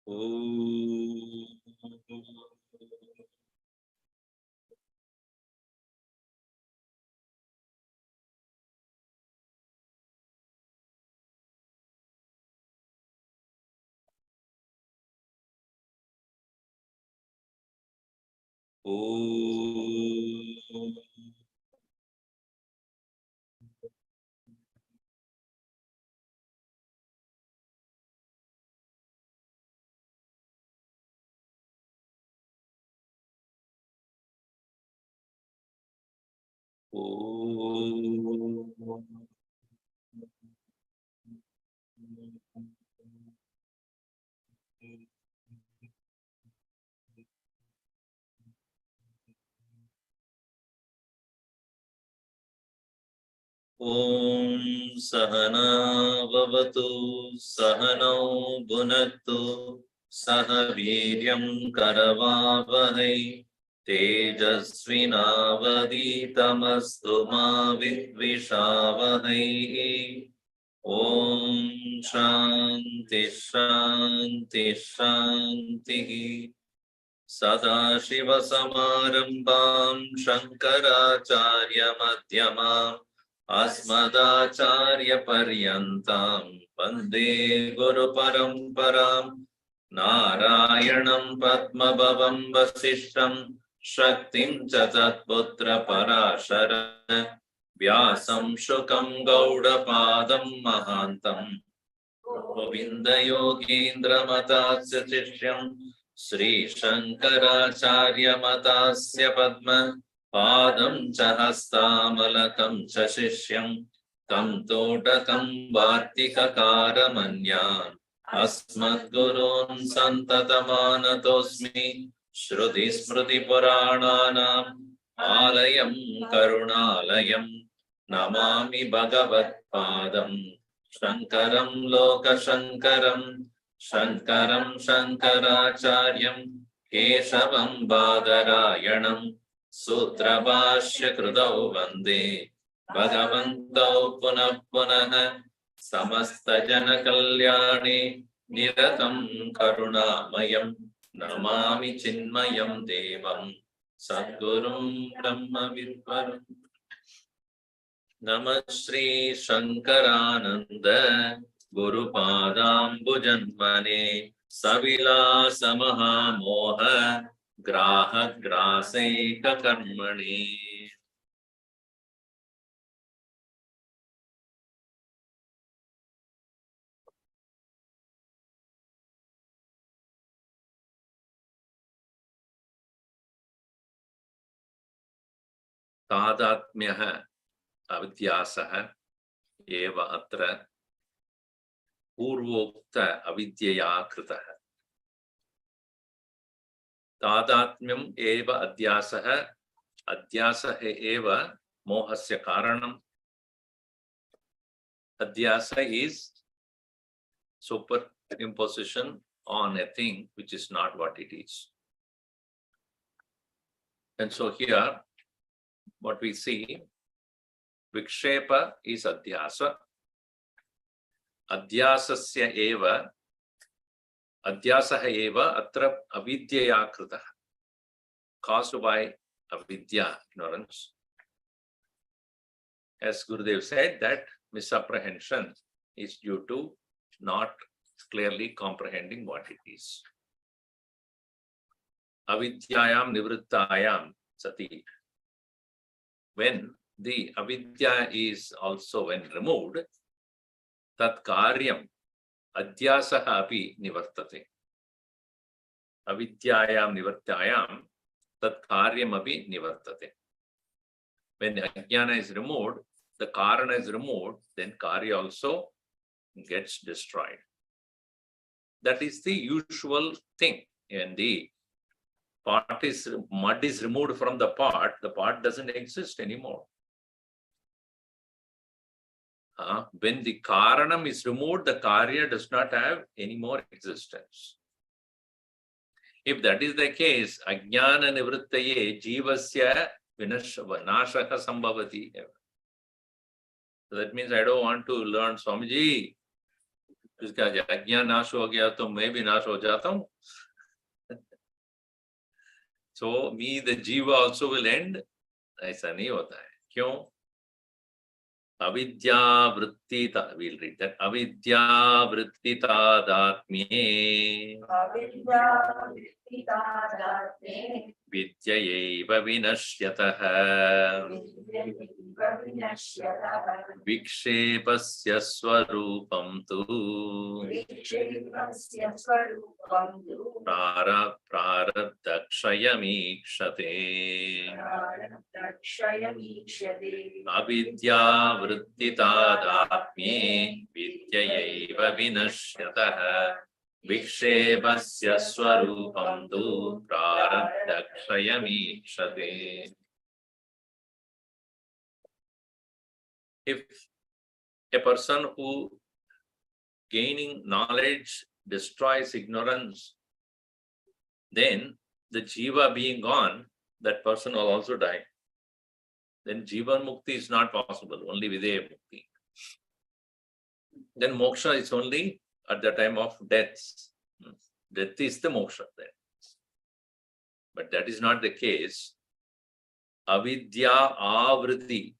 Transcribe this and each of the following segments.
Om. Om Sahana Vavatu Sahano Bhunattu Saha Viryam Karavavahai Tejasvinavaditamastu ma Vidvishavahai. Om Shanti Shanti Shanti. Sadashiva Samarambam Shankaracharya Madhyamam Asmadacharya Paryantam Vande Guru Paramparam Narayanam Padmabhavam Vasishtam Shaktim Chatatputra Parashara Vyasam Shukam Gaudapadam Mahantam Govinda Yogindra Matasya Shishyam Sri Shankaracharya Matasya Padma Padam Chahastamalakam Chashishyam Tam Todakam Vartikakaramanyam Asmat Gurun Santatamanatosmi Shruti Smriti Purananam Alayam Karunalayam Namami Bhagavat Padam Shankaram Loka Shankaram Shankaram Shankaracharyam Keshavam Badarayanam Sutrabhashya Krudau Vande Bhagavantau Punah Punah Samasta Jana Kalyani Niratam Karunamayam Namami Chinmayam Devam Sadgurum Brahma Virvaram Namah Shri Shankarananda Guru Padam Bhujanmane Savilasa Mahamoha Graha Grasaika Karmani. Tadatmyaha avidyasaha eva atra purvokta avidyaya kritaha. Tadatmyam eva adhyasaha adhyasaha eva mohasya karanam. Adhyasa is superimposition on a thing which is not what it is. And so here what we see, Vikshepa is adhyasa. Adhyasasya eva, adhyasaha eva atra avidyaya kritaha. Caused by avidya, ignorance. As Gurudev said, that misapprehension is due to not clearly comprehending what it is. Avidyayam nivrittayam sati. When the avidya is also when removed, tat karyam adhyasaha api nivartate. Avidyayam nivartayam tat karyam api nivartate. When ajnana is removed, the karana is removed, then karya also gets destroyed. That is the usual thing. When the mud is removed from the pot doesn't exist anymore. When the karanam is removed, the karya does not have any more existence. If that is the case, ajnana nivrittaye jivasya vinashaka sambhavati. So that means I don't want to learn Swamiji. उसका अज्ञान नाश हो गया तो मैं भी नाश हो जाता हूँ. So me, the jiva also will end. ऐसा नहीं होता है. क्यों? अविद्या वृत्तिता, we'll read that. अविद्या वृत्तितादात्म्ये विद्ययैव विनश्यतः विक्षेपस्य स्वरूपं तु प्रारब्धक्षयमीक्षते. अविद्या वृत्तितादात्म्ये विद्ययैव विनश्यतः विक्षेपस्य स्वरूपं तु प्रारब्धक्षयमीक्षते. If a person who gaining knowledge destroys ignorance, then the jiva being gone, that person will also die. Then jiva mukti is not possible, only videya mukti. Then moksha is only at the time of death. Death is the moksha then. But that is not the case. Avidya avriti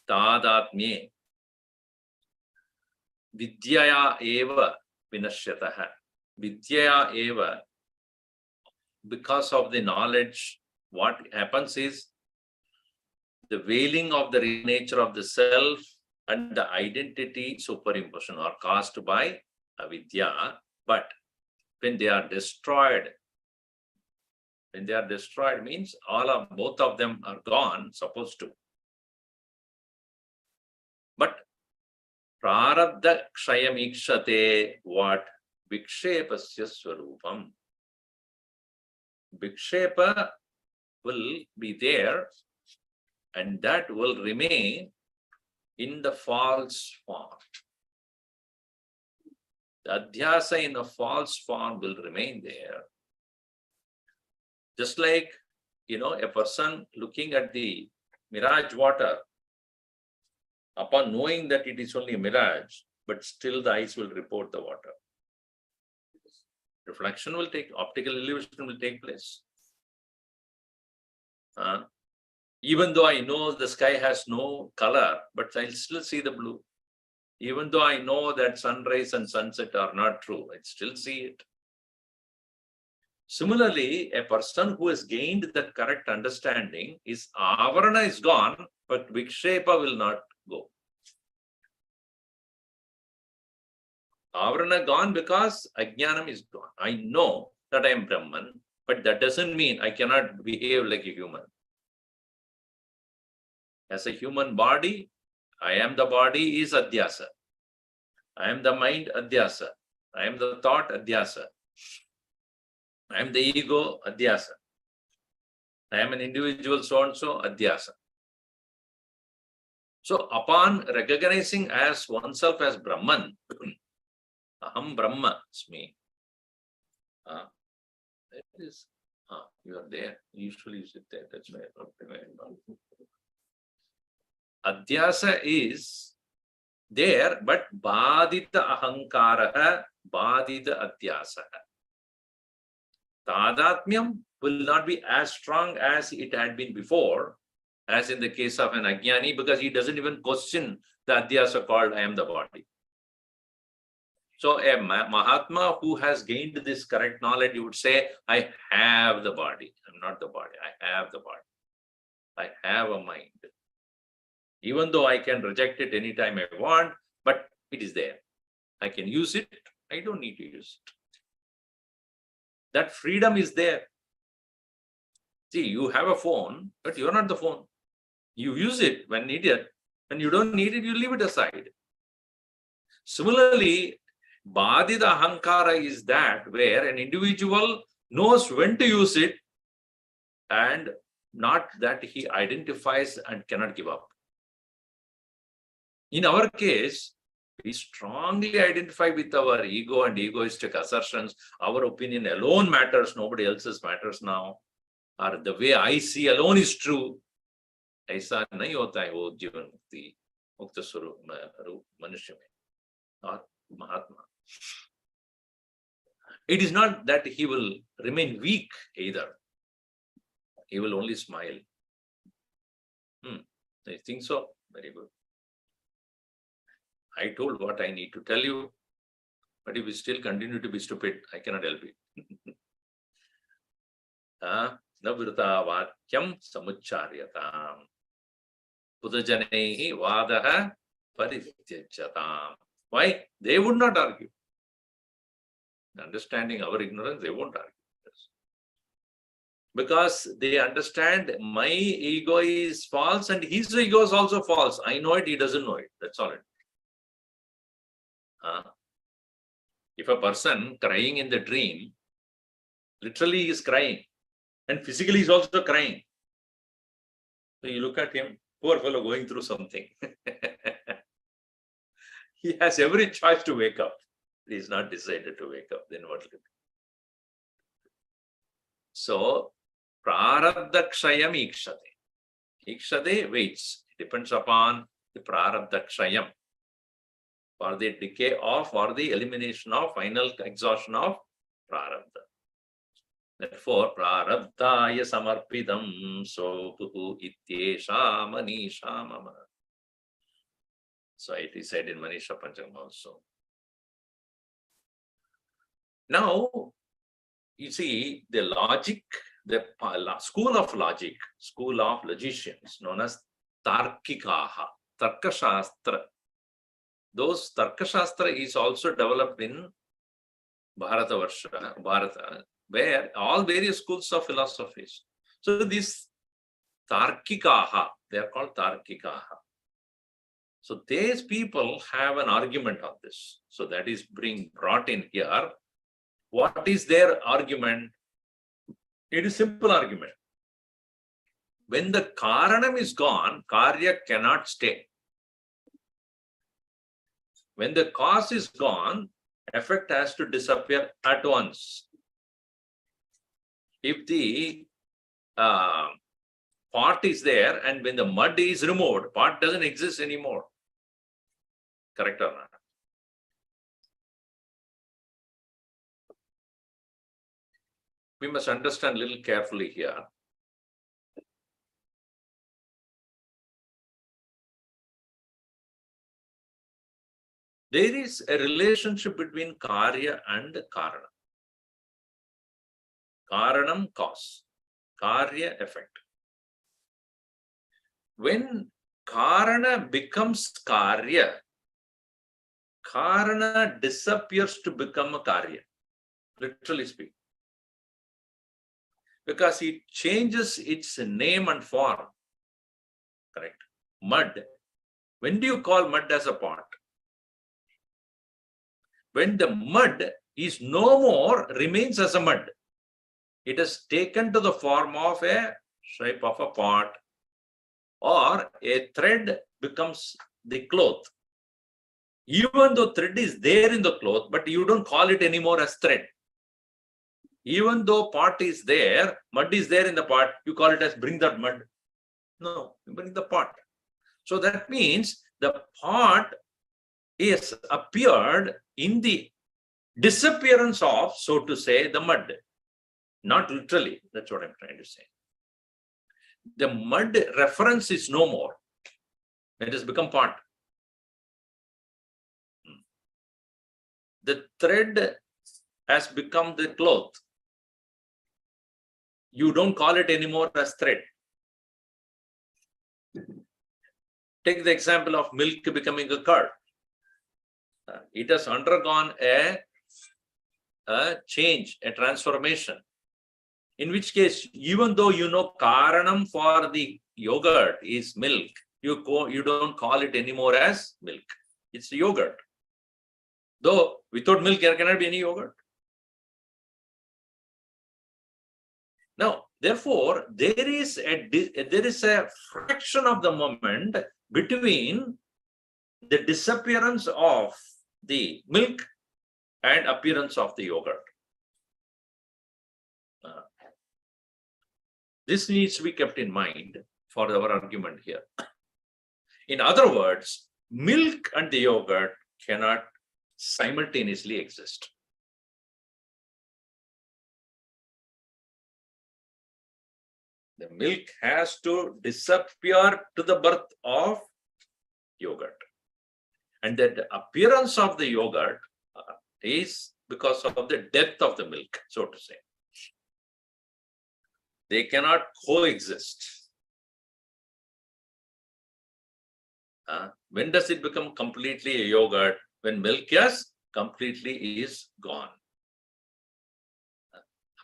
तादात्म्ये विद्यया एव विनश्यतः. विद्यया एव, because of the knowledge, what happens is the veiling of the real nature of the self and the identity superimposition are caused by avidya. But when they are destroyed means both of them are gone, supposed to. But prarabdha kshayamikshate, what? Vikshepasya swarupam. Vikshepa will be there, and that will remain in the false form. The adhyasa in a false form will remain there. Just like, a person looking at the mirage water, upon knowing that it is only a mirage, but still the eyes will report the water. Reflection will optical illusion will take place. Even though I know the sky has no color, but I'll still see the blue. Even though I know that sunrise and sunset are not true, I still see it. Similarly, a person who has gained the correct understanding, his avarana is gone, but vikshepa will not go. Avarana gone because ajnanam is gone. I know that I am Brahman, but that doesn't mean I cannot behave like a human. As a human body, I am the body is adhyasa. I am the mind adhyasa. I am the thought adhyasa. I am the ego adhyasa. I am an individual so-and-so adhyasa. So upon recognizing as oneself as Brahman, Aham Brahma Asmi. You are there. Usually you sit there. That's why Adhyasa is there, but Badita Ahankaraha, Badita Adhyasaha. Tadatmyam will not be as strong as it had been before, as in the case of an Ajnani, because he doesn't even question the Adhyasa called I am the body. So a Mahatma who has gained this correct knowledge, you would say, I have the body. I'm not the body. I have the body. I have a mind. Even though I can reject it anytime I want, but it is there. I can use it. I don't need to use it. That freedom is there. See, you have a phone, but you're not the phone. You use it when needed. When you don't need it, you leave it aside. Similarly, Badita Ahankara is that where an individual knows when to use it and not that he identifies and cannot give up. In our case, we strongly identify with our ego and egoistic assertions. Our opinion alone matters, nobody else's matters now. Or the way I see alone is true. ऐसा नहीं होता है वो जीवन मुक्ति मुक्त स्वरूप मनुष्य में. Or Mahatma. It is not that he will remain weak either. He will only smile. I think so. Very good. I told what I need to tell you, but if you still continue to be stupid, I cannot help it. Navrita vakyam samucharyatam. Pudajanaihi vadaha parityajatam. Why? They would not argue. Understanding our ignorance, they won't argue. Because they understand my ego is false and his ego is also false. I know it, he doesn't know it. That's all it. If a person crying in the dream, literally he is crying and physically he is also crying. So you look at him, poor fellow going through something. He has every choice to wake up. He is not decided to wake up. Then what will it be? So, prarabdha kshayam ikshate. Ikshate waits. It depends upon the prarabdha kshayam. For the decay of, or the elimination of, final exhaustion of prarabdha. Therefore, prarabdhaya samarpidam sopuhu ityesha manisha mama. So it is said in Manisha Pancham also. Now, you see, the logic, the school of logic, school of logicians known as Tarkikaha, Tarkashastra. Those Tarkashastra is also developed in Bharata, where all various schools of philosophies. So these Tarkikaha, they are called Tarkikaha. So these people have an argument on this. So that is being brought in here. What is their argument? It is simple argument. When the Karanam is gone, Karya cannot stay. When the cause is gone, effect has to disappear at once. If the pot is there and when the mud is removed, pot doesn't exist anymore. Correct or not? We must understand a little carefully here. There is a relationship between Karya and Karana. Karanam, cause. Karya, effect. When Karana becomes Karya, Karana disappears to become a Karya, literally speaking. Because it changes its name and form. Correct. Mud. When do you call mud as a pot? When the mud is no more, remains as a mud. It has taken to the form of a shape of a pot, or a thread becomes the cloth. Even though thread is there in the cloth, but you don't call it anymore as thread. Even though pot is there, mud is there in the pot, you call it as bring that mud. No, you bring the pot. So that means the pot is appeared in the disappearance of, so to say, the mud. Not literally, that's what I'm trying to say. The mud reference is no more. It has become pot. The thread has become the cloth. You don't call it anymore as thread. Take the example of milk becoming a curd. It has undergone a change, a transformation. In which case, even though you know Karanam for the yogurt is milk, you don't call it anymore as milk. It's yogurt. Though without milk, there cannot be any yogurt. Now, therefore, there is a fraction of the moment between the disappearance of the milk and appearance of the yogurt. This needs to be kept in mind for our argument here. In other words, milk and the yogurt cannot simultaneously exist. The milk has to disappear to the birth of yogurt. And that the appearance of the yogurt is because of the death of the milk, so to say. They cannot coexist. When does it become completely a yogurt? When milk completely is gone.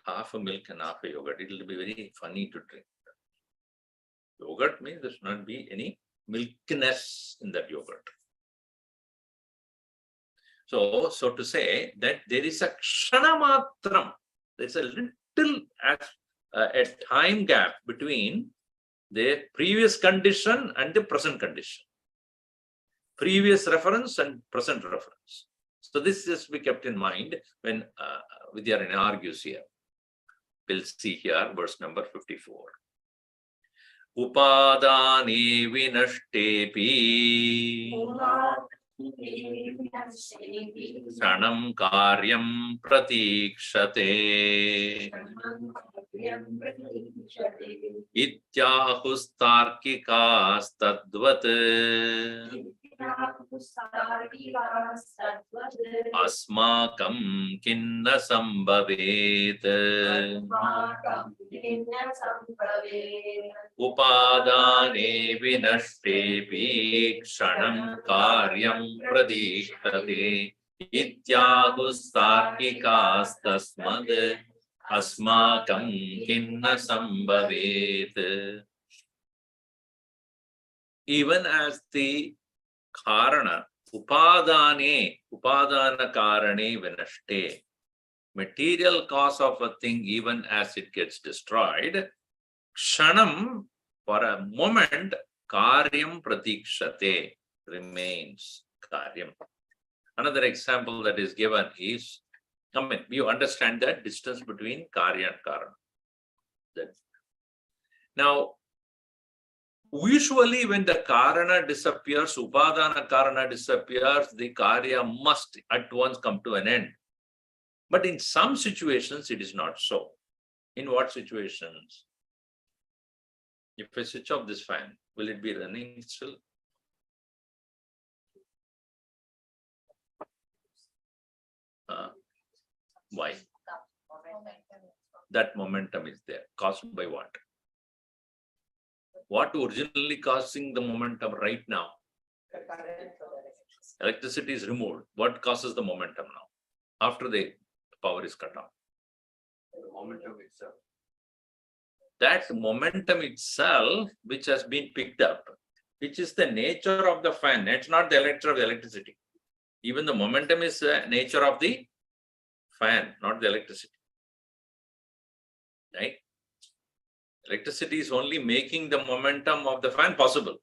Half a milk and half a yogurt. It will be very funny to drink. Yogurt means there should not be any milkiness in that yogurt. So to say that there is a ksanamatram, there's a little a time gap between the previous condition and the present condition. Previous reference and present reference. So this is to be kept in mind when Vidyaranya argues here. We'll see here verse number 54. Upadani vinashtepi Shanam karyam pratikshate Ityahustarkikas tadvat Asmakam kinna sambhavet Upadane vinashtepi kshanam karyam pradikshate Ityahustarkikas tasmad Asmakam kinna sambhavet. Even as the karana, upadana karane vinashte, material cause of a thing, even as it gets destroyed, kshanam, for a moment, karyam pratikshate, remains karyam. Another example that is given is, you understand that distance between karya and karana. Now, usually when the karana disappears, upadana karana disappears, the karya must at once come to an end. But in some situations, it is not so. In what situations? If I switch off this fan, will it be running still? Why? That momentum is there. Caused by what? What originally causing the momentum right now? Electricity is removed. What causes the momentum now? After the power is cut off? The momentum itself. That momentum itself, which has been picked up, which is the nature of the fan. It's not the nature of the electricity. Even the momentum is the nature of the fan, not the electricity. Right? Electricity is only making the momentum of the fan possible.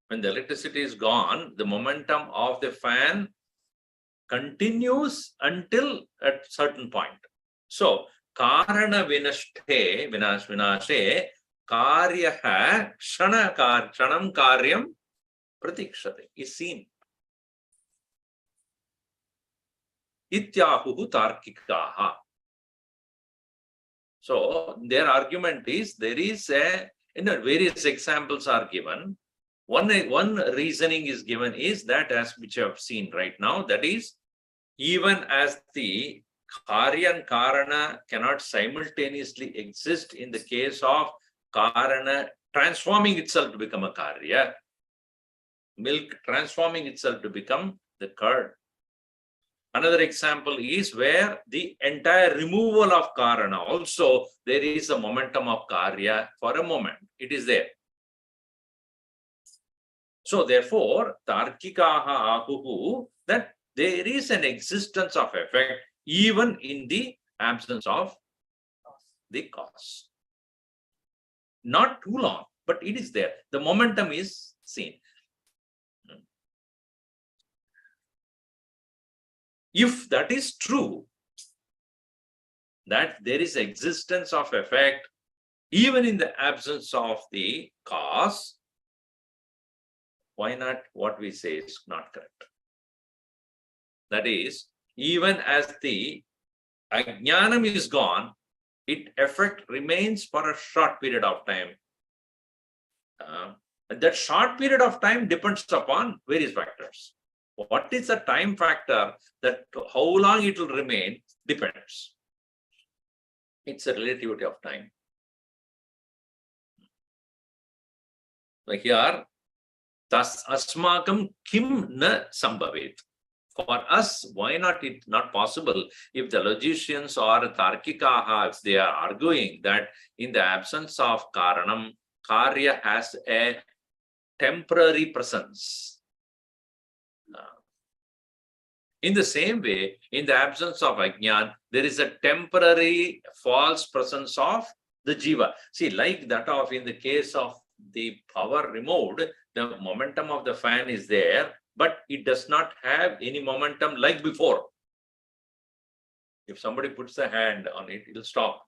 When the electricity is gone, the momentum of the fan continues until at certain point. So, karana vinashte, vinashe, karyaha shanam karyam pratikshate is seen. Ityahuhu tarkikaha. So their argument is there is various examples are given. One reasoning is given is that, as which you have seen right now, that is, even as the karya and karana cannot simultaneously exist in the case of karana transforming itself to become a karya, milk transforming itself to become the curd. Another example is where the entire removal of karana, also there is a momentum of karya for a moment. It is there. So therefore, tarkikaha ahuhu, that there is an existence of effect even in the absence of the cause. Not too long, but it is there. The momentum is seen. If that is true, that there is existence of effect even in the absence of the cause, why not what we say is not correct? That is, even as the ajnanam is gone, its effect remains for a short period of time. That short period of time depends upon various factors. What is the time factor that how long it will remain depends. It's a relativity of time. Like here, tas asmakam kim na sambhavet. For us, why not it not possible if the logicians or tarkikaha, if they are arguing that in the absence of karanam, karya has a temporary presence. In the same way, in the absence of ajnan, there is a temporary false presence of the jiva. See, like that of in the case of the power removed, the momentum of the fan is there, but it does not have any momentum like before. If somebody puts a hand on it, it will stop.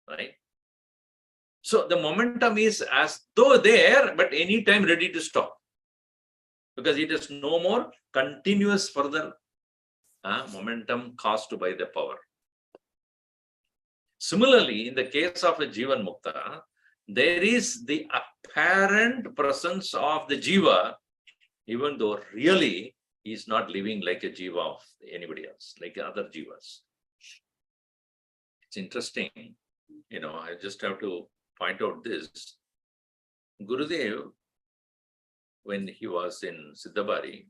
Right? So the momentum is as though there, but anytime ready to stop. Because it is no more continuous further momentum caused by the power. Similarly, in the case of a Jivan Mukta, there is the apparent presence of the Jiva, even though really he is not living like a Jiva of anybody else, like other Jivas. It's interesting, I just have to point out this. Gurudev, when he was in Siddhabari,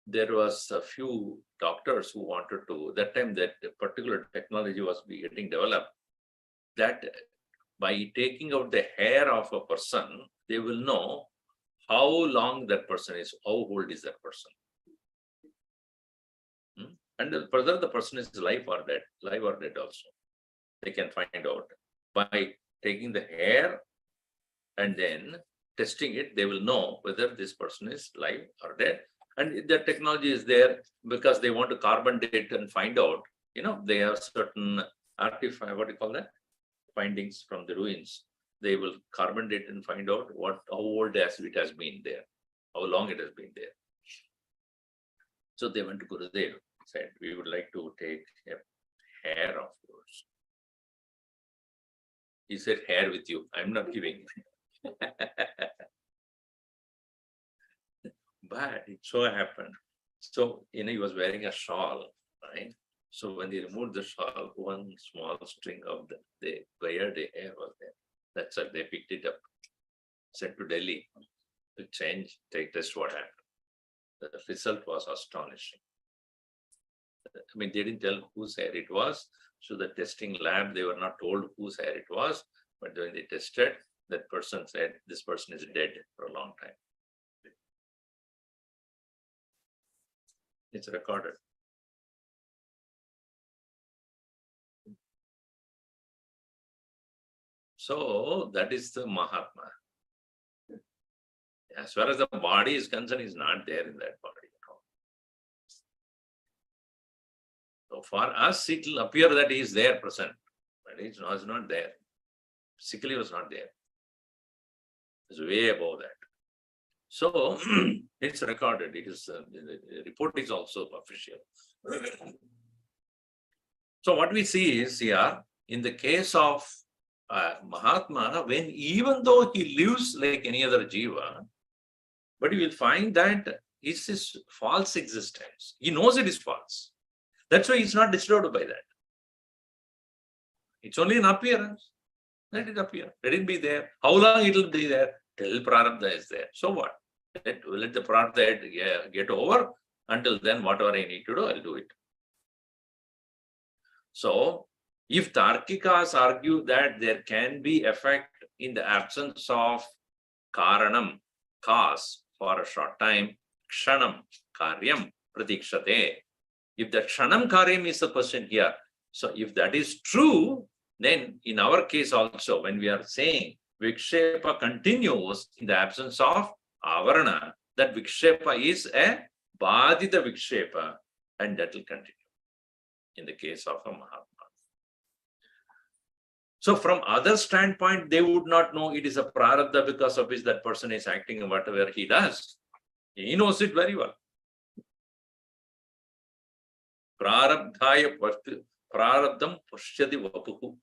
there was a few doctors who wanted to, that time that particular technology was getting developed, that by taking out the hair of a person, they will know how long that person is, how old is that person. And whether the person is alive or dead also. They can find out by taking the hair and then testing it, they will know whether this person is alive or dead. And the technology is there because they want to carbon date and find out, they have certain artifact, what do you call that? Findings from the ruins. They will carbon date and find out how old it has been there, how long it has been there. So they went to Gurudev, said, we would like to take a hair of yours. He said, hair with you, I'm not giving. But it so happened. So, he was wearing a shawl, right? So when they removed the shawl, one small string of the beard hair was there. That's why they picked it up, sent to Delhi to change, take test what happened. The result was astonishing. They didn't tell whose hair it was. So the testing lab, they were not told whose hair it was. But when they tested, that person said, this person is dead for a long time. It's recorded. So that is the Mahatma. As far as the body is concerned, he's not there in that body at all. So for us, it will appear that he is there present, but he's not there. Physically, he was not there. It's way above that. So it's recorded. It is the report is also official. So what we see is here in the case of Mahatma, when even though he lives like any other jiva, but you will find that it's his false existence. He knows it is false. That's why he's not disturbed by that. It's only an appearance. Let it appear. Let it be there. How long it will be there? Till Prarabdha is there. So what? Let the Prarabdha get over. Until then, whatever I need to do, I'll do it. So, if Tarkikas argue that there can be effect in the absence of Karanam, cause, for a short time, Kshanam, Karyam, Pratikshate. If the Kshanam Karyam is the question here, so if that is true, then in our case also, when we are saying Vikshepa continues in the absence of Avarana, that Vikshepa is a Badita Vikshepa, and that will continue in the case of a Mahatma. So from other standpoint, they would not know it is a Prarabdha because of which that person is acting whatever he does. He knows it very well. Prarabdhaya prarabdam pashyati vapuhu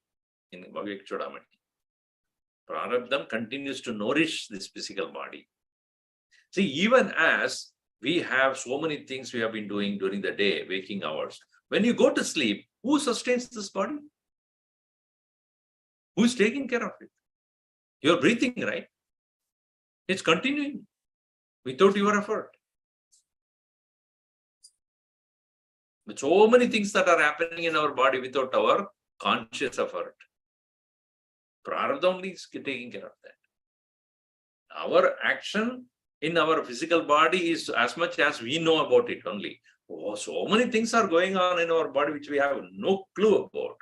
in Bhagavad Chodamani. Prarabdam continues to nourish this physical body. See, even as we have so many things we have been doing during the day, waking hours, when you go to sleep, who sustains this body? Who is taking care of it? You're breathing, right? It's continuing without your effort. With so many things that are happening in our body without our conscious effort. Prarabdha only is taking care of that. Our action in our physical body is as much as we know about it only. Oh, so many things are going on in our body which we have no clue about.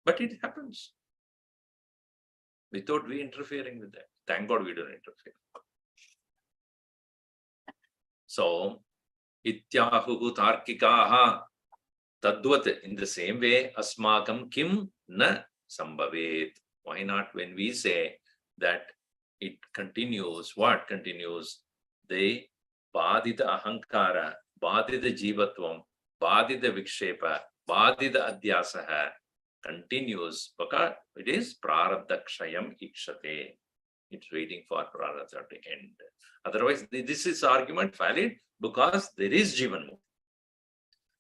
But it happens without we interfering with that. Thank God we don't interfere. So, ityahuhu tarkikaha tadvat, in the same way, asmakam kim na sambhavet. Why not when we say that it continues, what continues? The badita ahankara, badita jivatvam, badita vikshepa, badita adhyasaha continues because it is prarabdha kshayam ikshate. It's waiting for prarabdha to end. Otherwise, this is argument valid because there is jivan mukti.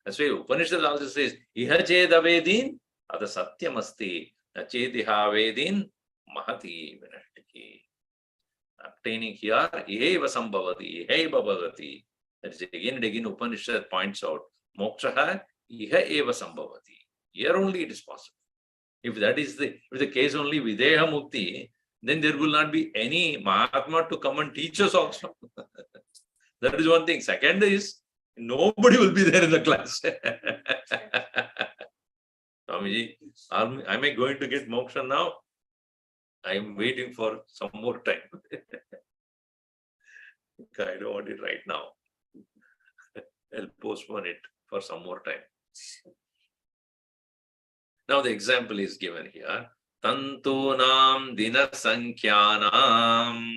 That's why Upanishad also says, iha ched avedin ada satyam asti, na chediha avedin mahati vinashtiki. Obtaining here, iheva sambhavati, iheva bhavati. That is again and again Upanishad points out, mokshaha iha eva sambhavati. Here only it is possible. If that is the case only videha mukti, then there will not be any Mahatma to come and teach us also. That is one thing. Second is, nobody will be there in the class. Swamiji, am I going to get moksha now? I am waiting for some more time. I don't want it right now. I'll postpone it for some more time. Now the example is given here. Tantunam dina sankyanam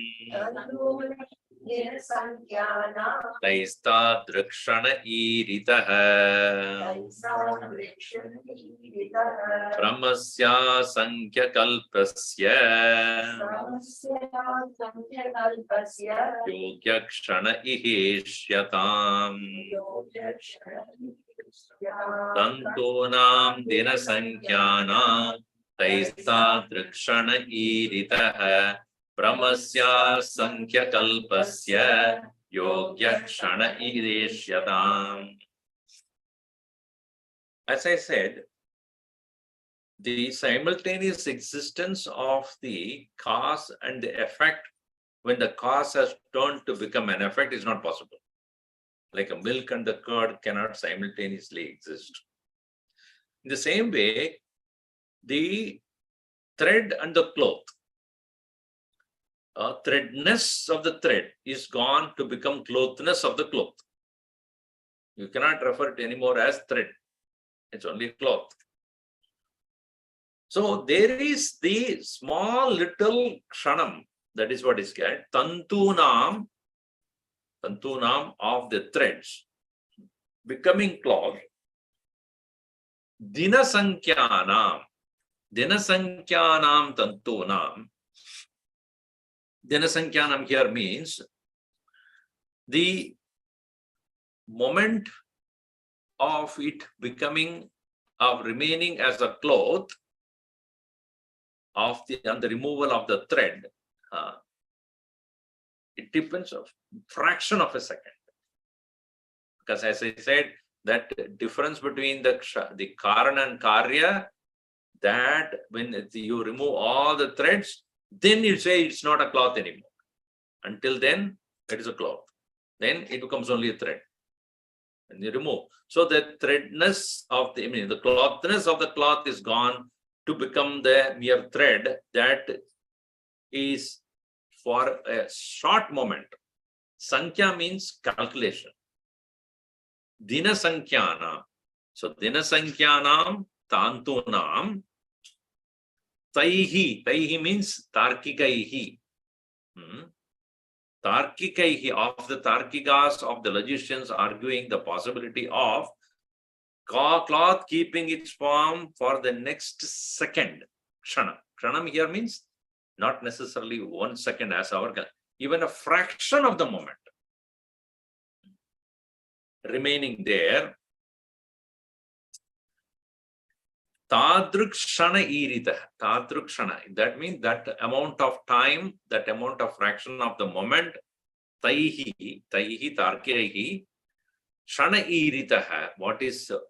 taista drakshana iritaha brahmasya sankhya kalpasya yogya kshana iheshyatam tantunam dina sankyanam taista drakshana iritaha brahmasya sankhya kalpasya yogya kshana iheshyatam. As I said, the simultaneous existence of the cause and the effect when the cause has turned to become an effect is not possible. Like a milk and the curd cannot simultaneously exist. In the same way, the thread and the cloth, threadness of the thread is gone to become clothness of the cloth. You cannot refer to it anymore as thread. It's only cloth. So there is the small little kshanam, that is what is called tantunam of the threads becoming cloth. Dina sankyanam tantunam. Dina sankyanam here means the moment of it remaining as a cloth on the removal of the thread. It depends on a fraction of a second. Because as I said, that difference between the karana and karya, that when you remove all the threads, then you say it's not a cloth anymore. Until then, it is a cloth. Then it becomes only a thread. And you remove. So the threadness of the clothness of the cloth is gone to become the mere thread that is for a short moment. Sankhya means calculation. Dina sankhyanam. So dina sankhyanam tantunam taihi. Taihi means tarkikaihi. Tarkikaihi, of the Tarkikas, of the logicians arguing the possibility of cloth keeping its form for the next second. Kshana. Kshanam here means not necessarily 1 second as our, even a fraction of the moment remaining there. Tadrukshana irita. Tadrukshana. That means that amount of time, that amount of fraction of the moment. Taihi tarkikaihi. Shana iritaha. What is the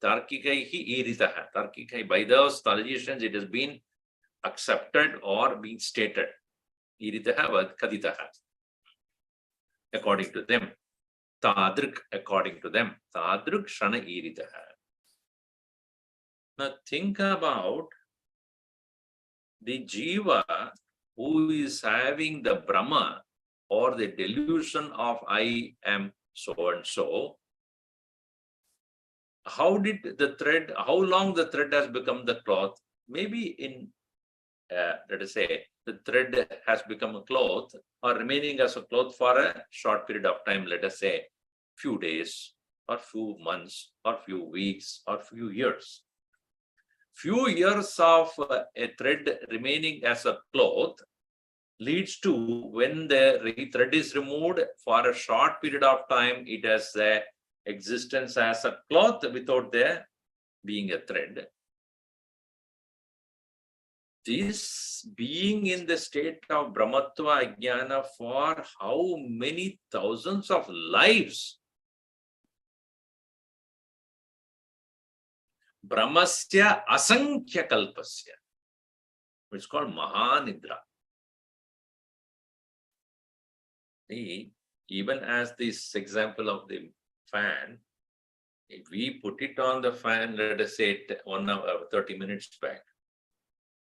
tarkikaihi iritaha? Tarkikai. By those logicians, it has been accepted or being stated. Iritaha kaditaha. According to them. Tadruk, according to them. Tadruk shana iritaha. Now think about the jiva who is having the Brahma or the delusion of I am so and so. How did the thread, how long the thread has become the cloth? Maybe in, let us say, the thread has become a cloth or remaining as a cloth for a short period of time, let us say, few days or few months or few weeks or few years. Few years of a thread remaining as a cloth leads to, when the thread is removed for a short period of time, it has the existence as a cloth without there being a thread. This being in the state of Brahmatva Ajnana for how many thousands of lives? Brahmasya asankhya kalpasya, which is called Mahanidra. See, even as this example of the fan, if we put it on the fan, let us say 1 hour, 30 minutes back,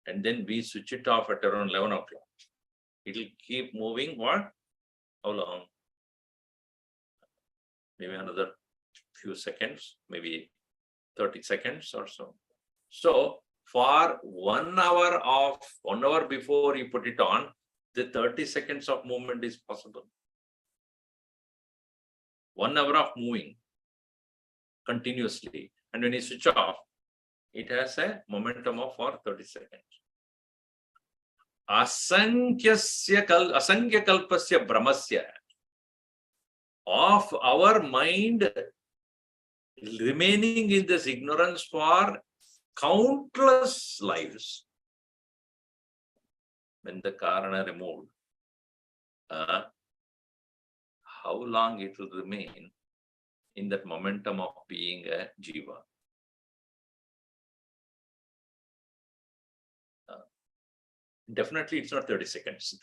and then we switch it off at around 11 o'clock, it will keep moving what? How long? Maybe another few seconds, maybe 30 seconds or so. So for 1 hour before you put it on, the 30 seconds of movement is possible. 1 hour of moving continuously. And when you switch off, it has a momentum of for 30 seconds. Asankhya kalpasya brahmasya, of our mind remaining in this ignorance for countless lives. When the karana removed, how long it will remain in that momentum of being a jiva? Definitely it's not 30 seconds.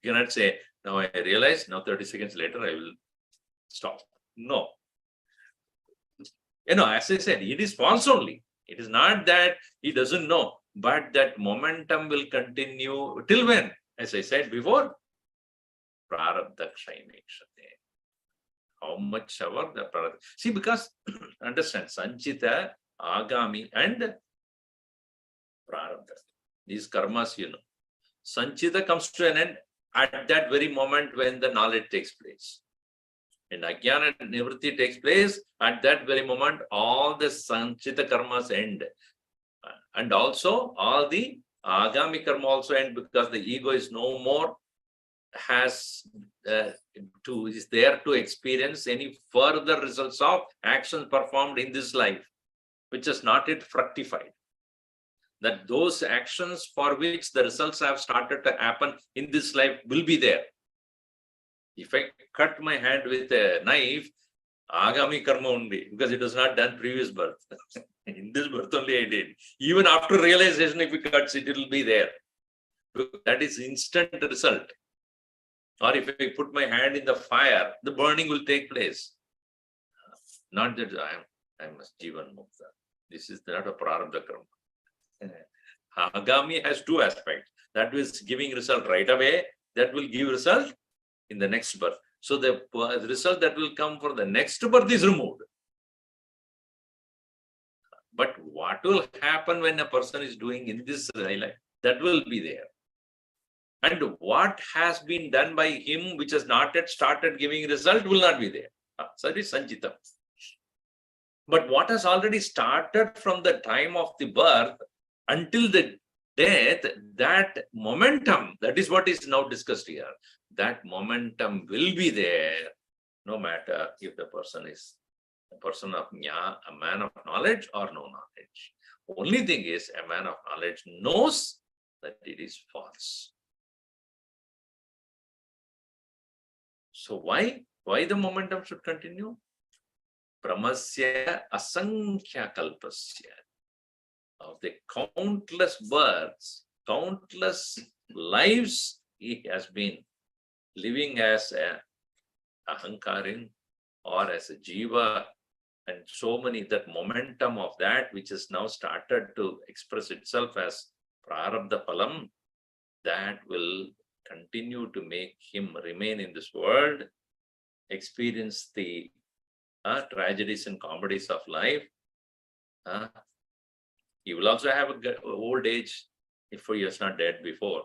You cannot say, now I realize, now 30 seconds later I will stop. No. As I said, it is false only. It is not that he doesn't know, but that momentum will continue till when? As I said before, prarabdha kshaimekshate. How much ever the prarabdha. See, because understand, sanchita, agami, and prarabdha. These karmas, Sanchita comes to an end at that very moment when the knowledge takes place. And Ajnana Nivritti takes place at that very moment, all the Sanchita karmas end. And also all the Agami karma also end, because the ego is no more, is there to experience any further results of actions performed in this life, which is not yet fructified. That those actions for which the results have started to happen in this life will be there. If I cut my hand with a knife, agami karma only, because it was not done previous birth. In this birth only I did. Even after realization, if it cuts, it will be there. That is instant result. Or if I put my hand in the fire, the burning will take place. Not that I am Jivan Mukta. This is not a prarabdha karma. Agami has two aspects. That is giving result right away. That will give result in the next birth. So the result that will come for the next birth is removed. But what will happen when a person is doing in this life? That will be there. And what has been done by him, which has not yet started giving result, will not be there. So it is Sanchitam. But what has already started from the time of the birth until the death, that momentum, that is what is now discussed here. That momentum will be there, no matter if the person is a person of jnana, a man of knowledge or no knowledge. Only thing is, a man of knowledge knows that it is false. So why the momentum should continue? Brahmasya asankhya kalpasya. Of the countless births, countless lives he has been living as a ahankarin or as a jiva, and so many, that momentum of that which has now started to express itself as prarabdha phalam, that will continue to make him remain in this world, experience the tragedies and comedies of life. He will also have an old age if he is not dead before.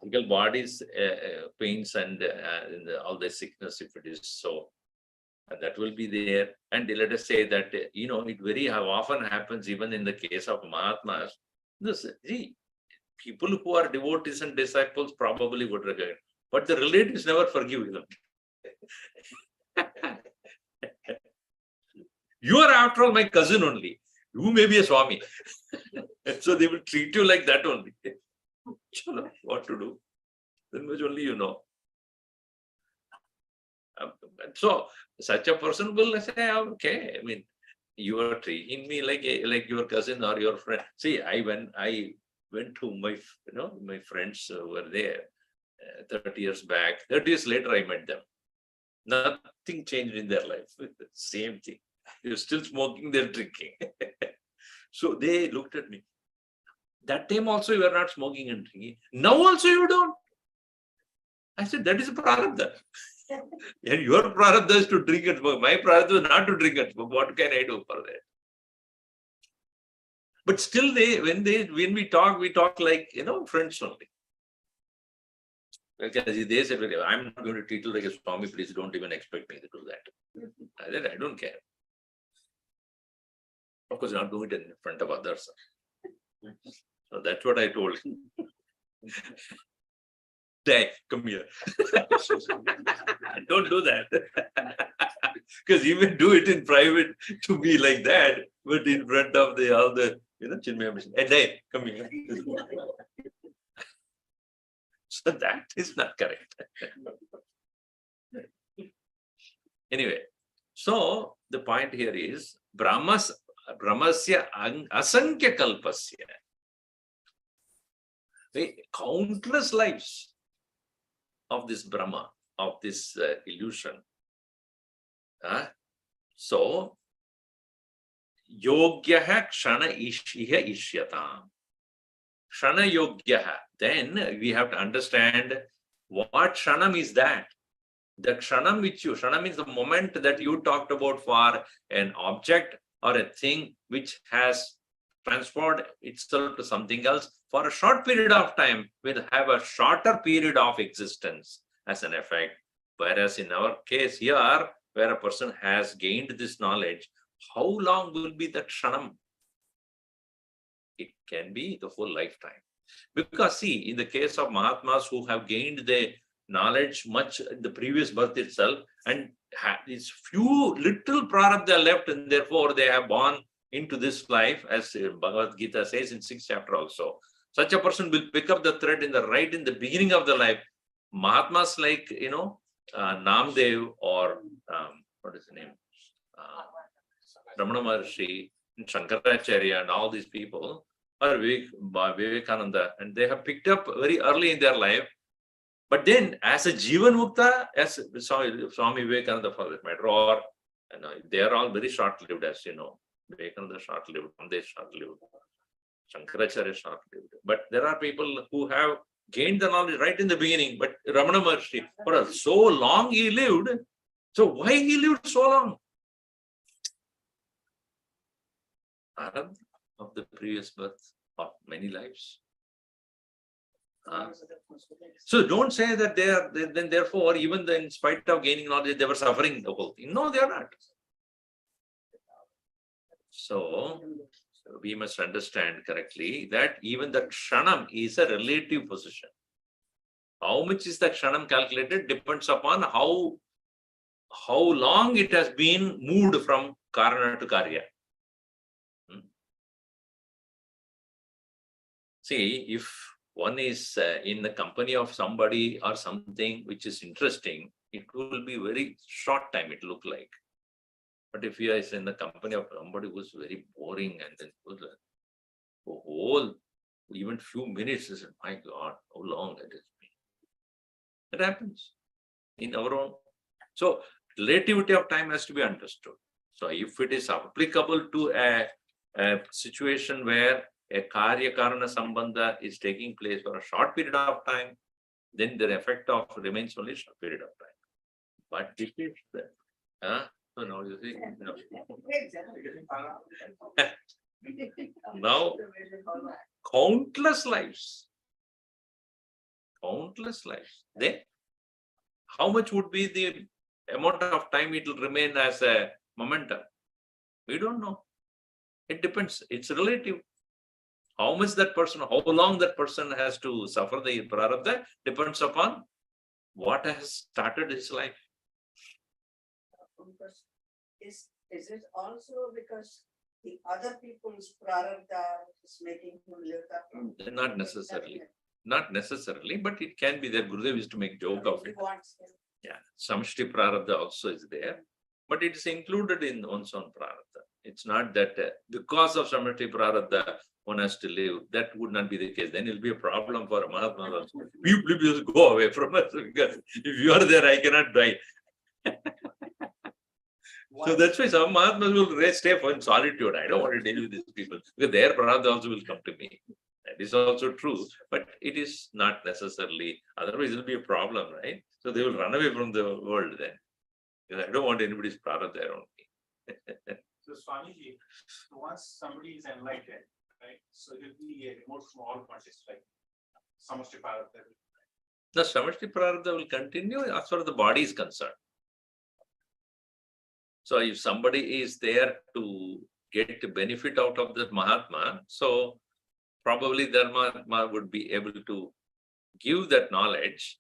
Physical bodies, pains and all the sickness, if it is so, that will be there. And let us say that, it very often happens even in the case of Mahatmas. People who are devotees and disciples probably would regret, but the relatives never forgive them. You are, after all, my cousin only. You may be a Swami. So they will treat you like that only. What to do? Then much only you know. So such a person will say, okay, I mean, you are treating me like your cousin or your friend. See, I went to my friends were there 30 years back. 30 years later, I met them. Nothing changed in their life. Same thing. They're still smoking, they're drinking. So they looked at me. That time also you were not smoking and drinking. Now also you don't. I said, that is a prarabdha. And your prarabdha is to drink and smoke. My prarabdha is not to drink and smoke. What can I do for that? But still, when we talk like, friends only. Because they said, I'm not going to treat you like a Swami, please don't even expect me to do that. I said, I don't care. Of course, not do it in front of others. So that's what I told him. Dad, come here. Don't do that. Because you may do it in private to be like that, but in front of all the Chinmaya Mission. Hey, Dad, come here. So that is not correct. Anyway, so the point here is Brahmasya asankhya kalpasya. Countless lives of this Brahma, of this illusion. So, yogyaha kshana ishya ishyatam. Kshana yogyaha. Then we have to understand what kshanam is that. The kshanam kshanam means the moment that you talked about for an object or a thing which has transformed itself to something else for a short period of time, will have a shorter period of existence as an effect. Whereas in our case here, where a person has gained this knowledge, how long will be that kshanam? It can be the whole lifetime. Because see, in the case of Mahatmas who have gained the knowledge much in the previous birth itself, and these few little prarabdha left, and therefore they have born into this life, as Bhagavad Gita says in 6th chapter also. Such a person will pick up the thread in the beginning of the life. Mahatmas like, Namdev or what is the name? Ramana Maharshi, Shankaracharya, and all these people are Vivekananda, and they have picked up very early in their life. But then, as a Jivan Mukta, as Swami Vivekananda for that matter, or they are all very short-lived, as you know. Vivekananda short-lived, Ramdev short-lived, Shankaracharya short-lived. But there are people who have gained the knowledge right in the beginning. But Ramana Maharshi, for so long he lived. So why he lived so long? Of the previous birth of many lives. So don't say that they are, then therefore, even in spite of gaining knowledge, they were suffering the whole thing. No, they are not. So we must understand correctly that even the kshanam is a relative position. How much is the kshanam calculated depends upon how long it has been moved from karana to karya. See, if one is in the company of somebody or something which is interesting, it will be very short time, it look like. But if you are in the company of somebody who is very boring and then the whole, even few minutes, is my God, how long it has been. It happens in our own. So relativity of time has to be understood. So if it is applicable to a situation where a karya karana sambandha is taking place for a short period of time, then the effect of remains only short period of time. But if it's so now you see, now countless lives. Then how much would be the amount of time it will remain as a momentum? We don't know. It depends. It's relative. How much that person, how long that person has to suffer the prarabdha depends upon what has started his life. Is it also because the other people's prarabdha is making him live that? Not necessarily. Not necessarily, but it can be that Gurudev used to make joke of it. Yeah, samshti prarabdha also is there, but it is included in one's own prarabdha. It's not that because of samshti prarabdha one has to live. That would not be the case. Then it will be a problem for a Mahatma also. You please go away from us because if you are there, I cannot die. So that's why some Mahatmas will stay in solitude. I don't want to deal with these people because their prarabdha also will come to me. That is also true, but it is not necessarily. Otherwise, it will be a problem, right? So they will run away from the world then. Because I don't want anybody's prarabdha around me. So Swamiji, once somebody is enlightened, right? So it will be a remote from all conscious, like samashti prarabdha. The samashti prarabdha will continue as far as the body is concerned. So if somebody is there to get the benefit out of the Mahatma, so probably the Mahatma would be able to give that knowledge,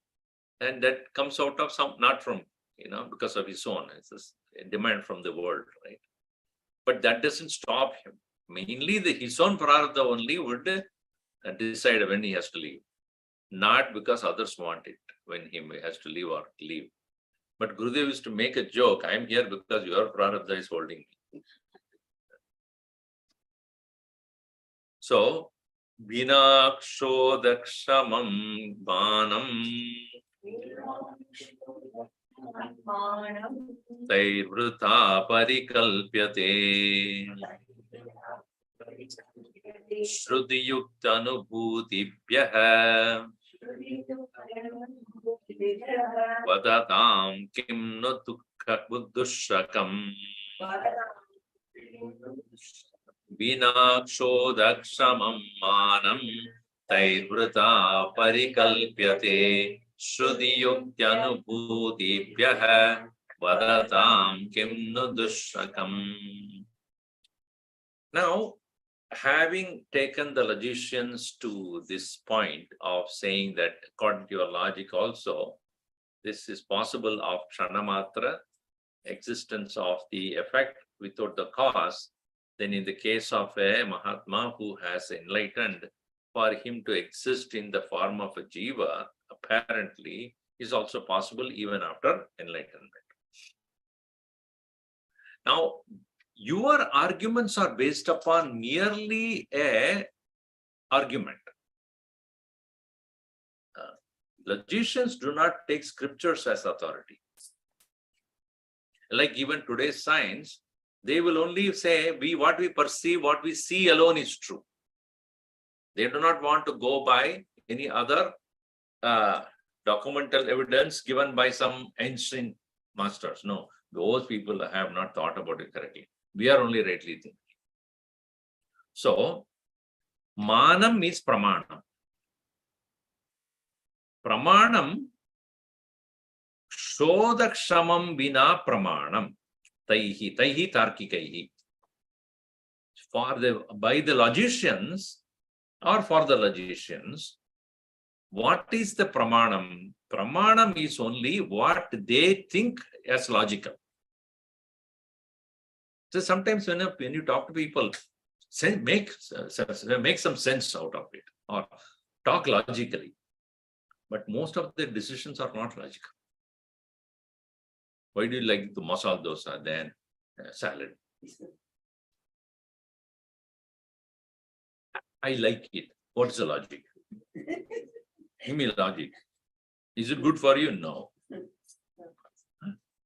and that comes out of some, not from, because of his own, it's a demand from the world, right? But that doesn't stop him. Mainly his own prarabdha only would decide when he has to leave, not because others want it, when he has to leave or leave. But Gurudev used to make a joke, I am here because your prarabdha is holding me. So, Vinaksho dakshamam banam Tairvrta parikalpyate Shruti yukta anubhutibhyah Vadatam kim no dushakam Vinaksho dakshamam manam Tairvrta parikalpyate Shruti yukta anubhutibhyah Vadatam kim no dushakam. Now, having taken the logicians to this point of saying that according to your logic also, this is possible of kshanamatra, existence of the effect without the cause, then in the case of a Mahatma who has enlightened, for him to exist in the form of a jiva, apparently is also possible even after enlightenment. Now, your arguments are based upon merely a argument. Logicians do not take scriptures as authority. Like even today's science, they will only say what we perceive, what we see alone is true. They do not want to go by any other documental evidence given by some ancient masters. No, those people have not thought about it correctly. We are only rightly thinking. So, manam is pramanam. Pramanam Shodakshamam vina pramanam. Taihi tarkikaihi. By the logicians or for the logicians, what is the pramanam? Pramanam is only what they think as logical. So sometimes when you talk to people, make some sense out of it or talk logically. But most of their decisions are not logical. Why do you like the masala dosa than salad? I like it. What's the logic? Give me logic. Is it good for you? No.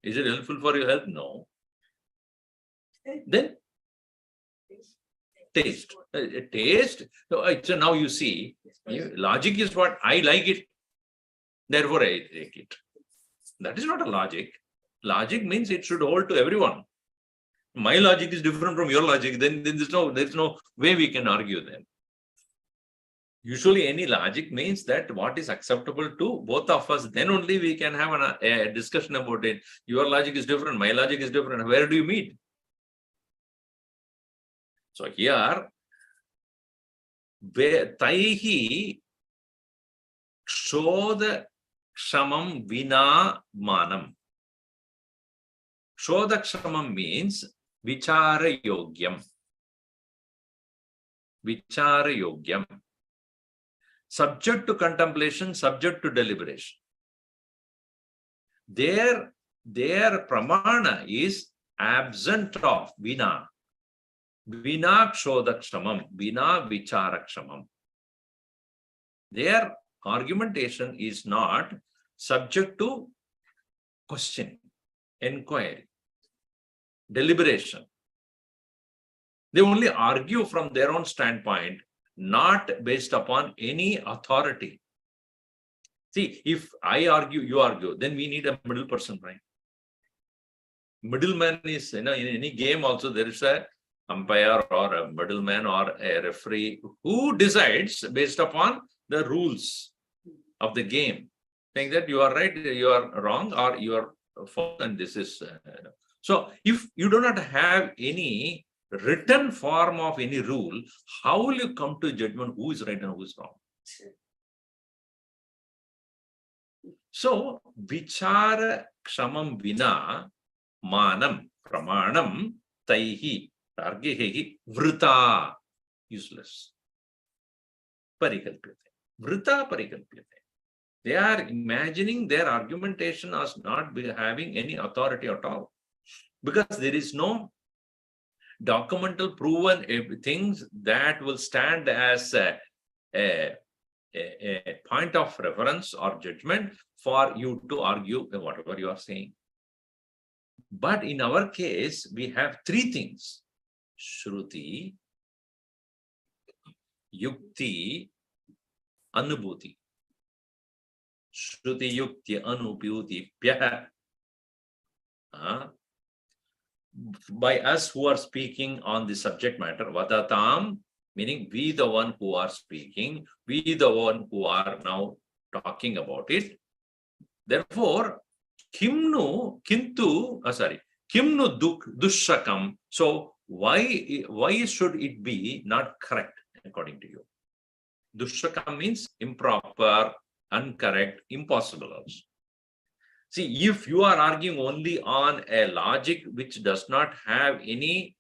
Is it helpful for your health? No. Then taste. Taste. So now you see, logic is what I like it. Therefore, I take it. That is not a logic. Logic means it should hold to everyone. My logic is different from your logic. Then there's no way we can argue then. Usually, any logic means that what is acceptable to both of us. Then only we can have a discussion about it. Your logic is different. My logic is different. Where do you meet? So here, Taihi Shodha Kshamam Vina Manam. Shodha Kshamam means Vichara Yogyam. Vichara Yogyam. Subject to contemplation, subject to deliberation. Their pramana is absent of Vina. Vina Kshodhakshamam, Vina Vicharakshamam. Their argumentation is not subject to question, inquiry, deliberation. They only argue from their own standpoint, not based upon any authority. See, if I argue, you argue, then we need a middle person, right? Middleman is, in any game also, there is a umpire or a middleman or a referee who decides based upon the rules of the game, saying that you are right, you are wrong, or you are false, and this is. So, if you do not have any written form of any rule, how will you come to judgment who is right and who is wrong? So, vichara kshamam vina manam pramanam taihi targehi vrita, useless. Parikalpyate. Vrita parikalpyate. They are imagining their argumentation as not having any authority at all. Because there is no documental proven things that will stand as a point of reference or judgment for you to argue whatever you are saying. But in our case, we have three things: Shruti, Yukti, Anubhuti. Shruti, Yukti, Anubhuti, Pyaha. By us who are speaking on the subject matter, Vadatam, meaning we the one who are speaking, we the one who are now talking about it. Therefore, kimnu dushakam. So why should it be not correct according to you? Dushakam means improper, incorrect, impossible also. See, if you are arguing only on a logic which does not have any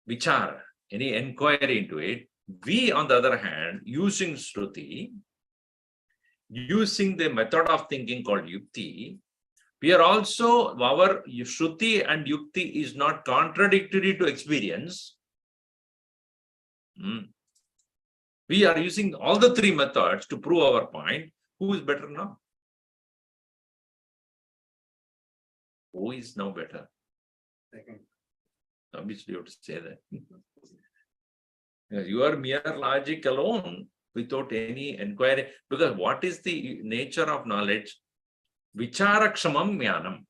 vichara, any inquiry into it, we, on the other hand, using Shruti, using the method of thinking called Yukti, we are also, our Shruti and Yukti is not contradictory to experience. We are using all the three methods to prove our point. Who is better now? Who is now better? Second. Obviously, you have to say that. Your mere logic alone, without any inquiry, because what is the nature of knowledge? Vicharakshamam jnanam.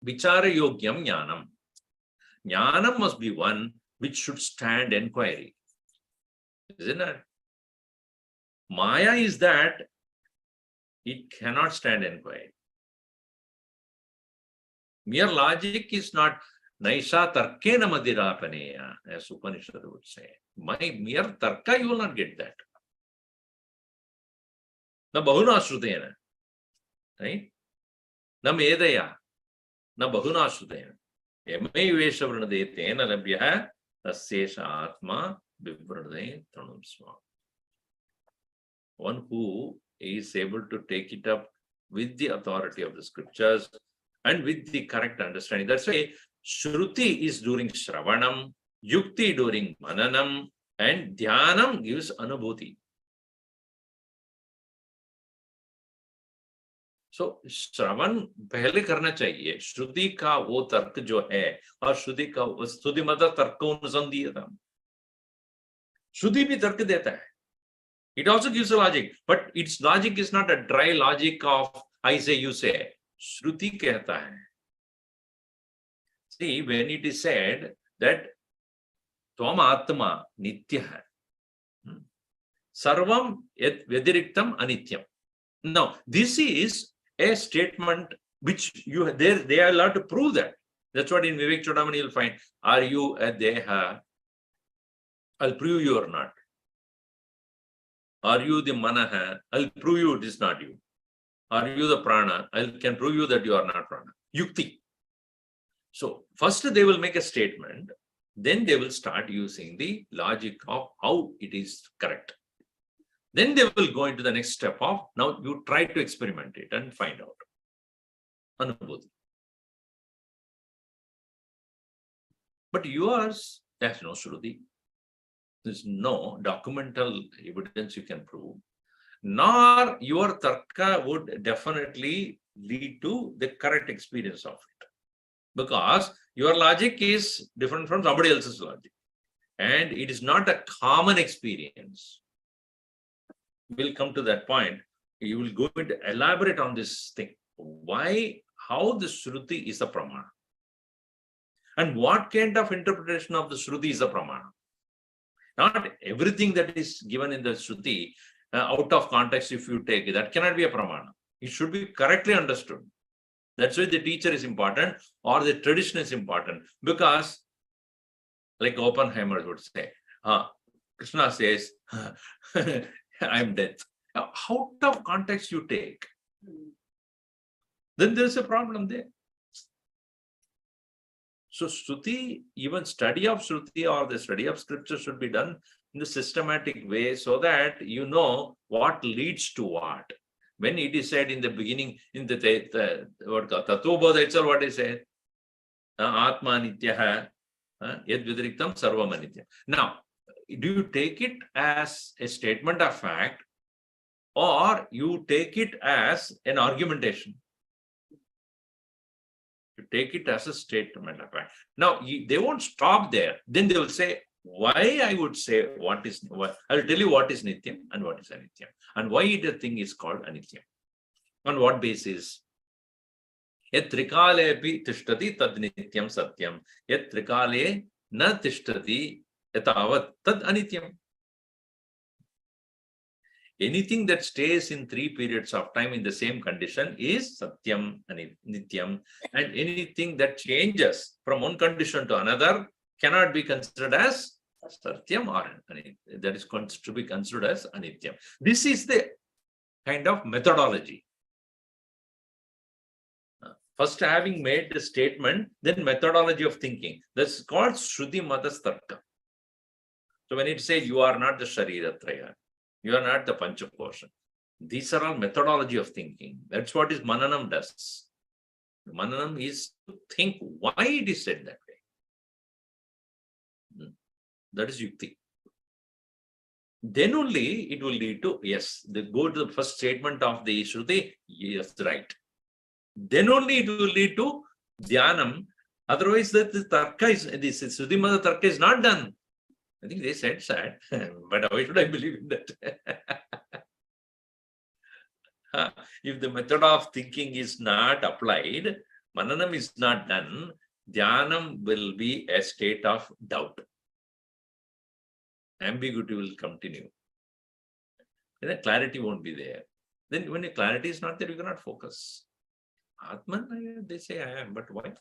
Vichara yogyam jnanam. Jnanam must be one which should stand inquiry. Isn't it? Maya is that It cannot stand inquiry. Mere logic is not naisha tarkena madirapaneya, as Upanishad would say. My mere tarka, you will not get that. Na bahuna shrutena, right? Na medaya, na bahuna shrutena. Yamai vesha vrinade tena labhya tasyesha atma vivrinade tanum sma. One who is able to take it up with the authority of the scriptures and with the correct understanding. That's why Shruti is during Shravanam, Yukti during Mananam, and Dhyanam gives Anubhuti. So, Shravan पहले करना चाहिए, श्रुति का वो तर्क जो है, और श्रुति का स्तुति मतलब तर्क को अनुसंधीय था. श्रुति भी तर्क देता है. It also gives a logic, but its logic is not a dry logic of I say, you say. Shruti कहता है. See, when it is said that Tvam Atma Nityah, Sarvam Yat Vyadiriktam Anityam. Now, this is a statement which they are allowed to prove that. That's what in Vivek Chodamani you'll find. Are you a Deha? I'll prove you or not. Are you the Manaha? I'll prove you it is not you. Are you the Prana? I can prove you that you are not Prana. Yukti. So, first they will make a statement, then they will start using the logic of how it is correct. Then they will go into the next step of, now you try to experiment it and find out. Anubhuti. But yours, there's no Shruti. There's no documental evidence you can prove. Nor your tarka would definitely lead to the correct experience of it. Because your logic is different from somebody else's logic. And it is not a common experience. We'll come to that point. You will go into elaborate on this thing. Why, how the Shruti is a Pramana. And what kind of interpretation of the Shruti is a Pramana. Not everything that is given in the Shruti, out of context, if you take it, that cannot be a Pramana. It should be correctly understood. That's why the teacher is important or the tradition is important. Because, like Oppenheimer would say, Krishna says, I'm death. Out of context you take, then there's a problem there. So Shruti, even study of Shruti or the study of scripture should be done in the systematic way so that you know what leads to what. When it is said in the beginning, in the Tattva itself, what is said? Atma Nityaha, Yad Vidariktam Sarvam Anitya. Now, do you take it as a statement of fact or you take it as an argumentation? You take it as a statement of fact. Now, they won't stop there. Then they will say, why I would say what is, I will tell you what is Nityam and what is Anityam. And why the thing is called Anityam. On what basis? Yat trikale pi tishtati tad nityam satyam. Yat trikale na tishtati yatavat tad anityam. Anything that stays in 3 periods of time in the same condition is satyam and nityam. And anything that changes from one condition to another cannot be considered as satyam or anityam. That is to be considered as anityam. This is the kind of methodology. First, having made the statement, then methodology of thinking. That's called Shruti Matastarka. So when it says you are not the Shariratraya, you are not the Panchakosha. These are all methodology of thinking. That's what is Mananam does. Mananam is to think why it is said that way. That is Yukti. Then only it will lead to, yes, they go to the first statement of the Shruti, yes, right. Then only it will lead to Dhyanam. Otherwise, the Tarka is, this Sudhimada Tarka is not done. I think they said sad, but why should I believe in that? If the method of thinking is not applied, Mananam is not done, Dhyanam will be a state of doubt. Ambiguity will continue. And the clarity won't be there. Then when the clarity is not there, you cannot focus. Atman, they say I am, but why?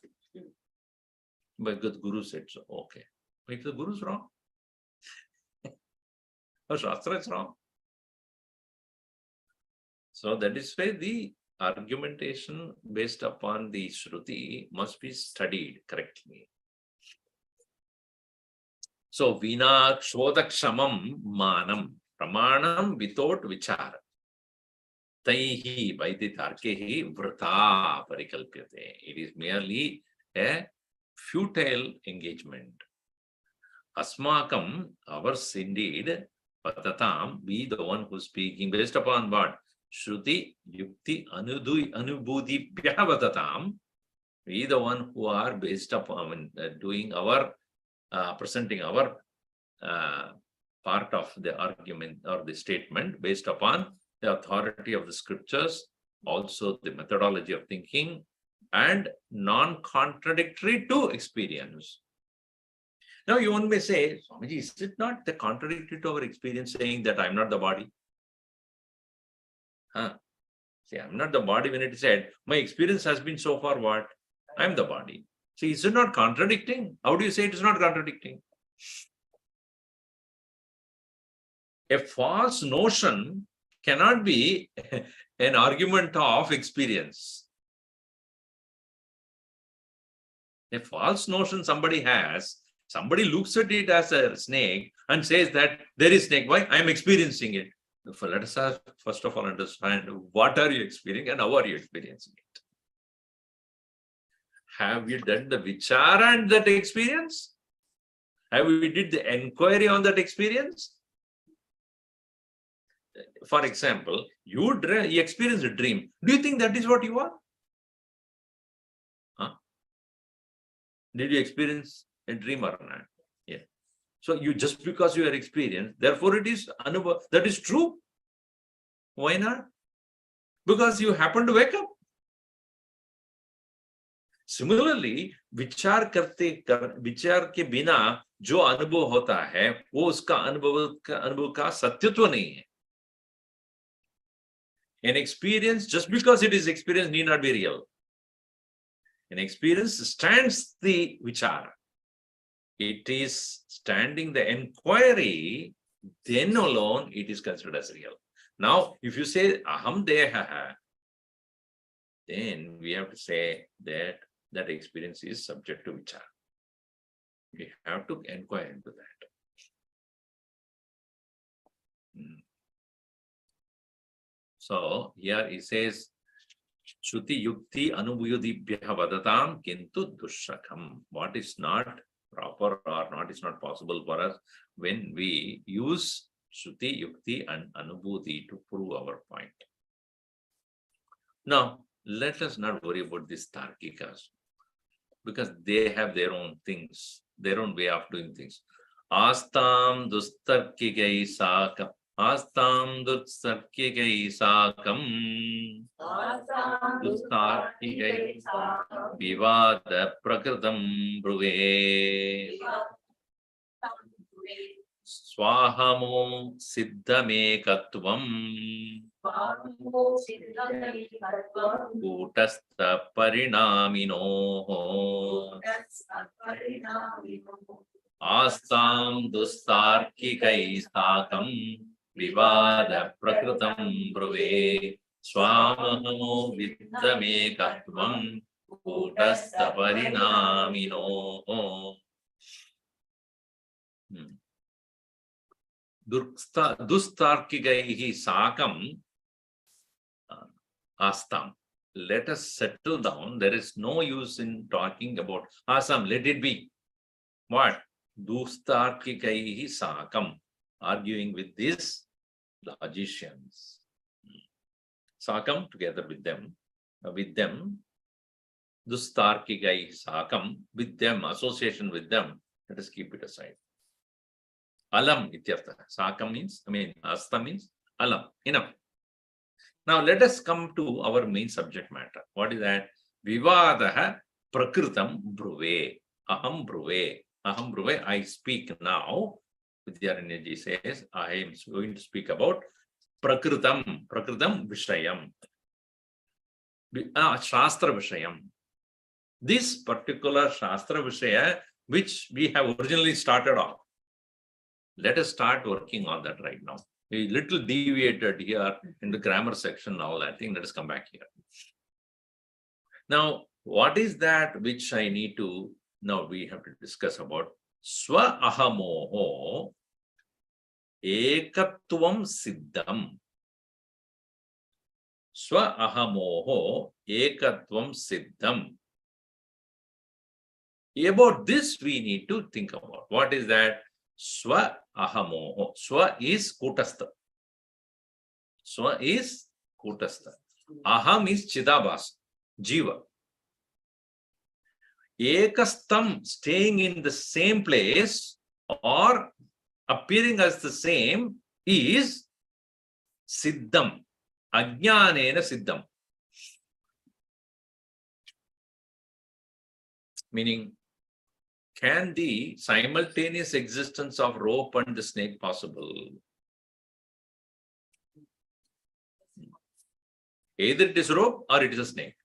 But the Guru said so. Okay. If the Guru is wrong, or Shastra is wrong. So that is why the argumentation based upon the Shruti must be studied correctly. So Vina Kshodakshamam Manam Pramanam without Vichara. Taihi Vaiditarkehi Vrata Parikalpyate. It is merely a futile engagement. Asmakam, ours indeed, Patatam, be the one who is speaking based upon what? Shruti, Yukti, Anubudhi, Pyavatatam. We the one who are based upon doing our, presenting our part of the argument or the statement based upon the authority of the scriptures, also the methodology of thinking, and non-contradictory to experience. Now you one may say, Swamiji, is it not the contradictory to our experience saying that I'm not the body? See, I'm not the body when it said, my experience has been so far what? I'm the body. See, is it not contradicting? How do you say it is not contradicting? A false notion cannot be an argument of experience. A false notion somebody has, somebody looks at it as a snake and says that there is snake. Why? I am experiencing it. Let us first of all understand what are you experiencing and how are you experiencing it. Have you done the vichara and that experience? Have we did the enquiry on that experience? For example, you experience a dream. Do you think that is what you are? Did you experience a dream or not? Yeah. So you just because you are experienced, therefore it is anubhav. That is true. Why not? Because you happen to wake up. Similarly, विचार के बिना जो अनुभव होता है वो उसका अनुभव का सत्यत्व नहीं है. An experience, just because it is experience, need not be real. An experience stands the vichara. It is standing the enquiry, then alone it is considered as real. Now, if you say aham deha, then we have to say that that experience is subject to vichara. We have to inquire into that. So here he says, Shruti yukti anubhuyadibhya vadatam kintu dushrakam. What is not proper or not is not possible for us when we use Shruti, Yukti and Anubhuti to prove our point. Now, let us not worry about these Tarkikas because they have their own things, their own way of doing things. Astam dustarkikai sakam. Astam dustarkikai sakam. Dustarkikai vivada prakritam bruve. Swahamo siddhamekatvam kutastha parinamino astam dustarkikai sakam vivada prakritam bruve swahamo siddhamekatvam kutastha parinamino. Dustarkigaihi sakam astam. Let us settle down. There is no use in talking about asam. Let it be. What? Dustarkigaihi sakam. Arguing with these logicians. Sakam together with them. Dustarkigaihi sakam. With them, association with them. Let us keep it aside. Alam ityartha. Sakam means, asta means alam. Enough. Now let us come to our main subject matter. What is that? Vivadaha prakritam bruve. Aham bruve. Aham bruve. I speak now. Vidyaranyaji says, I am going to speak about prakritam vishayam, shastra vishayam. This particular shastra vishaya, which we have originally started off, let us start working on that right now. We little deviated here in the grammar section now. I think let us come back here. Now, what is that which I need to, now we have to discuss about swa ahamoho ekatvam siddham. Swa ahamoho ekatvam siddham. About this we need to think about. What is that? Swa ahamoho. Swa is kutastha. Swa is kutastha. Aham is chidabhasa, jiva. Ekastam, staying in the same place or appearing as the same, is siddham. Ajnanena siddham. Meaning, can the simultaneous existence of rope and the snake possible? Either it is rope or it is a snake.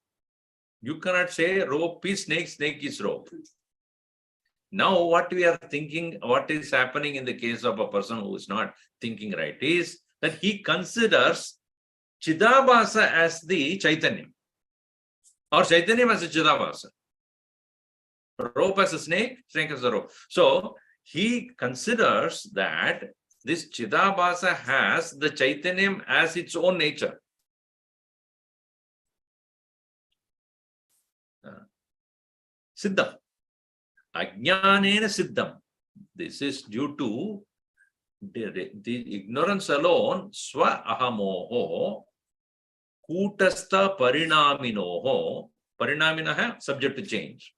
You cannot say rope is snake, snake is rope. Now what we are thinking, what is happening in the case of a person who is not thinking right, is that he considers Chidabhasa as the Chaitanya, or Chaitanya as a Chidabhasa. Rope as a snake, snake as a rope. So he considers that this Chidabhasa has the Chaitanya as its own nature. Siddham. Ajnanena siddham. This is due to the ignorance alone. Swa ahamoho kutastha parinaminoho. Parinaminaha, subject to change.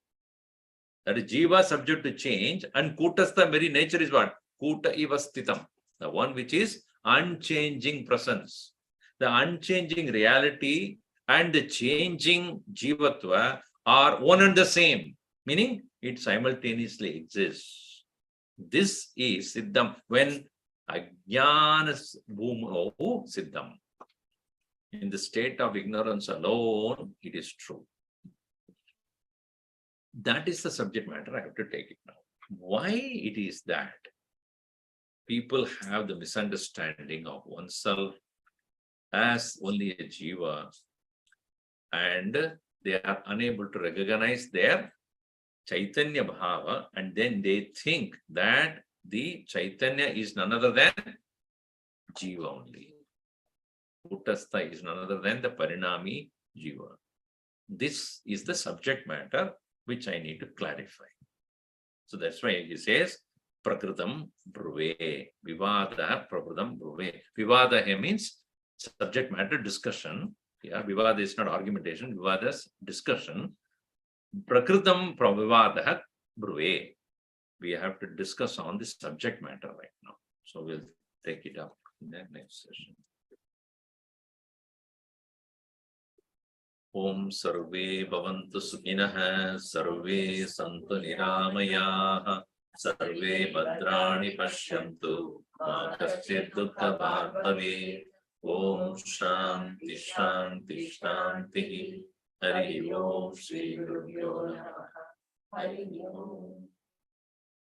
That is jiva, subject to change, and kutastha, very nature is what? Kuta iva sthitam. The one which is unchanging presence. The unchanging reality and the changing jivatva are one and the same, meaning it simultaneously exists. This is siddham, when ajnana bhumo siddham. In the state of ignorance alone, it is true. That is the subject matter. I have to take it now. Why it is that people have the misunderstanding of oneself as only a jiva, and they are unable to recognize their Chaitanya Bhava, and then they think that the Chaitanya is none other than Jiva only. Kutastha is none other than the Parinami Jiva. This is the subject matter which I need to clarify. So that's why he says, Prakritam Bruve, Vivada Prakritam Bruve. Vivada here means subject matter discussion. Yeah, Vivada is not argumentation, Vivada is discussion. Prakritam Pravivada Bruve. We have to discuss on this subject matter right now. So we'll take it up in the next session. Om Sarve Bhavantu Sukhinah, Sarve Santu Niramayaha, Sarve Bhadrani Pashyantu, Ma Kaschid Dukkha Bhave. Om Shanti Shanti Shanti. Hari Om Shri Guru Namaha. Hari Om.